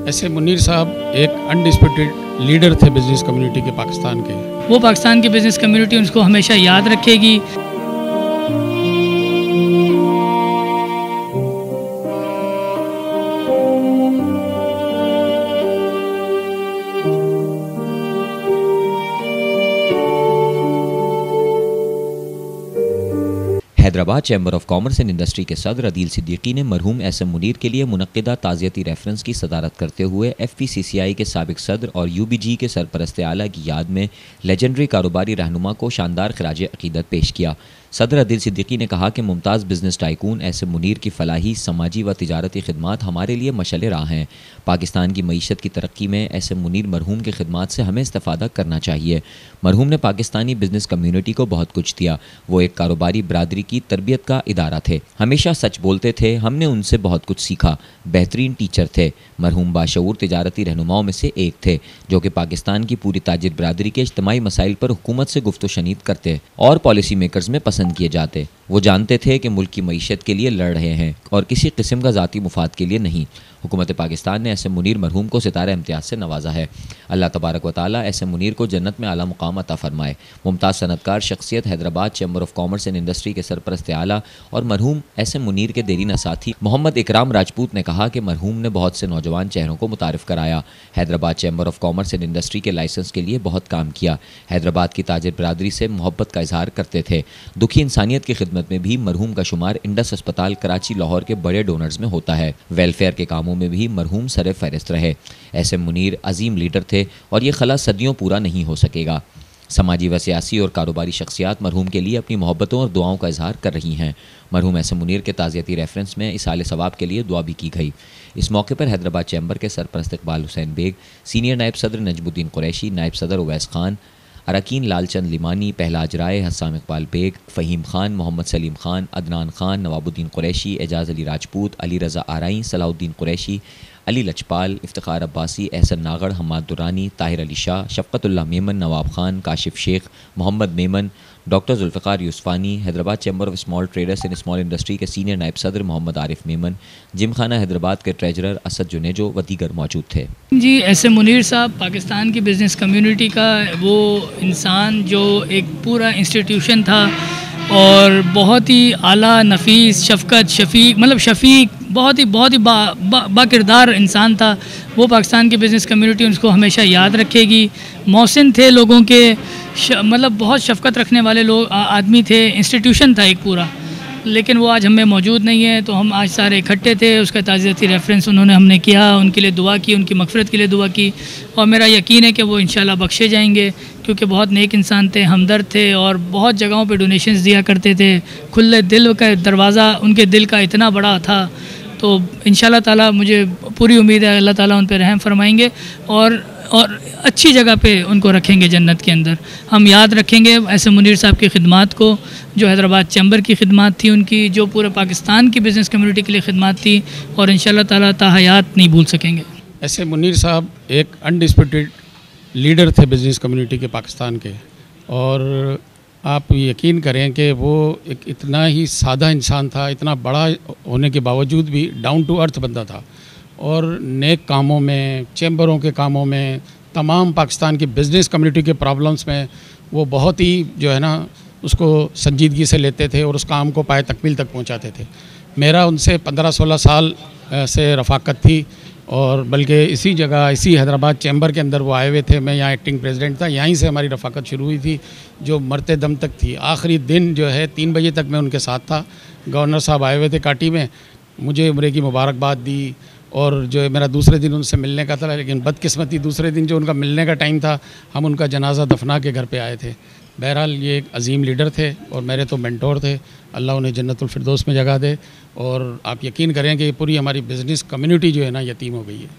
ऐसे मुनीर साहब एक अनडिस्प्यूटेड लीडर थे बिजनेस कम्युनिटी के पाकिस्तान के। वो पाकिस्तान की बिज़नेस कम्युनिटी उनको हमेशा याद रखेगी। Hyderabad chamber of commerce and industry के सदर अदील सिद्दीकी ने मरहूम एसएम मुनीर के लिए मुनक्किदा ताज़ियती रेफरेंस की सदारत करते हुए एफपीसीसीआई के साबिक सदर और यूबीजी के सरपरस्त आला की याद में लेजेंडरी कारोबारी रहनुमा को शानदार खराज अकीदत पेश किया। सदर अदील सिद्दीकी ने कहा कि Mumtaz business tycoon SM Munir की फलाही, समाजी व तिजारती खिदमात हमारे लिए मशअल राह हैं। पाकिस्तान की मईशत की तरक्की में एसएम मुनीर मरहूम की खिदमात से हमें इस्तेफादा करना चाहिए। मरहूम ने पाकिस्तानी बिजनेस कम्युनिटी को बहुत कुछ दिया। वो एक कारोबारी बरादरी की तरबियत का इदारा थे, हमेशा सच बोलते थे, हमने उनसे बहुत कुछ सीखा। बेहतरीन टीचर थे। मरहूम बाशऊर तिजारती रहनुमाओं में से एक थे जो कि पाकिस्तान की पूरी ताजिर बरादरी के इज्तिमाई मसाइल पर हुकूमत से गुफ्तो शनीद करते और पॉलिसी मेकर्स में पसंद किए जाते। वो जानते थे कि मुल्क की मईशत के लिए लड़ रहे हैं और किसी किस्म का ज़ाती मुफाद के लिए नहीं। हुकूमत पाकिस्तान ने एसएम मुनीर मरहूम को सितारा इम्तियाज़ से नवाजा है। अल्लाह तबारक व तआला एसएम मुनीर को जन्नत में आला मुकाम अता फरमाए। मुमताज़ सनतकार शख्सियत Hyderabad chamber of commerce and industry के सरपरस्त आला और मरहूम एसएम मुनीर के देरीना साथी मोहम्मद इकराम राजपूत ने कहा कि मरहूम ने बहुत से नौजवान चेहरों को मुतारिफ कराया। Hyderabad chamber of commerce and industry के लाइसेंस के लिए बहुत काम किया। हैदराबाद की ताजिर बरादरी से मोहब्बत का इजहार करते थे। दुखी इंसानियत की खिदमत में भी मरहूम का शुमार इंडस अस्पताल कराची लाहौर के बड़े डोनर्स में होता है। वेलफेयर के कामों में भी मरहूम सरे फहरिस्त रहे। एसएम मुनीर अजीम लीडर थे और ये खला सदियों पूरा नहीं हो सकेगा। समाजी व सियासी और कारोबारी शख्सियात मरहूम के लिए अपनी मोहब्बतों और दुआओं का इजहार कर रही हैं। मरहूम एसएम मुनीर के ताज़ियती रेफरेंस में इसाले सवाब के लिए दुआ भी की गई। इस मौके पर हैदराबाद चैम्बर के सरपरस्त इकबाल हुसैन बेग, सीनियर नायब सदर नजमुद्दीन कुरैशी, नायब सदर उवैस खान, अरकीन लालचंद लिमानी, पहला अजराए Hasam Iqbal Baig, Faheem Khan, Mohammad Saleem Khan, Adnan Khan, Nawabuddin Qureshi, Ejaz Ali Rajput, Ali Raza Arain, Salahuddin Qureshi, Ali Lachpal, Iftikhar Abbasi, Ehsan Nagar, Hammad Durrani, Tahir Ali Shah, Shafqatullah Memon, Nawab Khan, Kashif Sheikh, Mohammad Memon, doctor Zulfiqar Yousufani, Hyderabad chamber of small traders and small industry के सीनियर नायब सदर मोहम्मद आरिफ मेमन, जिमखाना हैदराबाद के ट्रेजरर असद जुनेजो व दीगर मौजूद थे। जी, एसएम मुनीर साहब पाकिस्तान की बिज़नेस कम्युनिटी का वो इंसान जो एक पूरा इंस्टीट्यूशन था और बहुत ही आला, नफीस, शफ़क़त, शफ़ीक, मतलब शफ़ीक, बहुत ही बाकिरदार इंसान था। वो पाकिस्तान की बिज़नेस कम्युनिटी उनको हमेशा याद रखेगी। मौसिन थे लोगों के, मतलब बहुत शफ़क़त रखने वाले लोग आदमी थे, इंस्टीट्यूशन था एक पूरा। लेकिन वो आज हमें मौजूद नहीं है, तो हम आज सारे इकट्ठे थे। उसका ताज़ियती रेफरेंस उन्होंने हमने किया, उनके लिए दुआ की, उनकी मग़फ़िरत के लिए दुआ की और मेरा यकीन है कि वो इंशाल्लाह बख्शे जाएंगे, क्योंकि बहुत नेक इंसान थे, हमदर्द थे और बहुत जगहों पे डोनेशंस दिया करते थे। खुले दिल का दरवाज़ा उनके दिल का इतना बड़ा था। तो इंशाल्लाह ताला मुझे पूरी उम्मीद है अल्लाह ताला उन पर रहम फरमाएंगे और अच्छी जगह पे उनको रखेंगे जन्नत के अंदर। हम याद रखेंगे ऐसे मुनीर साहब की खिदमात को, जो हैदराबाद चैम्बर की खिदमात थी उनकी, जो पूरे पाकिस्तान की बिज़नेस कम्युनिटी के लिए खिदमात थी और इंशाल्लाह ताला ताहयात नहीं भूल सकेंगे। ऐसे मुनीर साहब एक अनडिस्प्यूटेड लीडर थे बिजनेस कम्युनिटी के पाकिस्तान के, और आप यकीन करें कि वो एक इतना ही सादा इंसान था, इतना बड़ा होने के बावजूद भी डाउन टू अर्थ बंदा था और नेक कामों में, चैम्बरों के कामों में, तमाम पाकिस्तान की बिज़नेस कम्युनिटी के प्रॉब्लम्स में वो बहुत ही जो है ना उसको संजीदगी से लेते थे और उस काम को पाए तकमील तक पहुंचाते थे। मेरा उनसे 15-16 साल से रफ़ाकत थी और बल्कि इसी जगह, इसी हैदराबाद चैम्बर के अंदर वो आए हुए थे। मैं यहाँ एक्टिंग प्रेसिडेंट था, यहीं से हमारी रफ़ाकत शुरू हुई थी जो मरते दम तक थी। आखिरी दिन जो है 3 बजे तक मैं उनके साथ था। गवर्नर साहब आए हुए थे काटी में, मुझे उम्रे की मुबारकबाद दी और जो है मेरा दूसरे दिन उनसे मिलने का था, लेकिन बदकिस्मती दूसरे दिन जो उनका मिलने का टाइम था, हम उनका जनाजा दफना के घर पे आए थे। बहरहाल ये एक अजीम लीडर थे और मेरे तो मेंटोर थे। अल्लाह उन्हें जन्नतुल फिरदौस में जगह दे और आप यकीन करें कि पूरी हमारी बिज़नेस कम्युनिटी जो है ना यतीम हो गई है।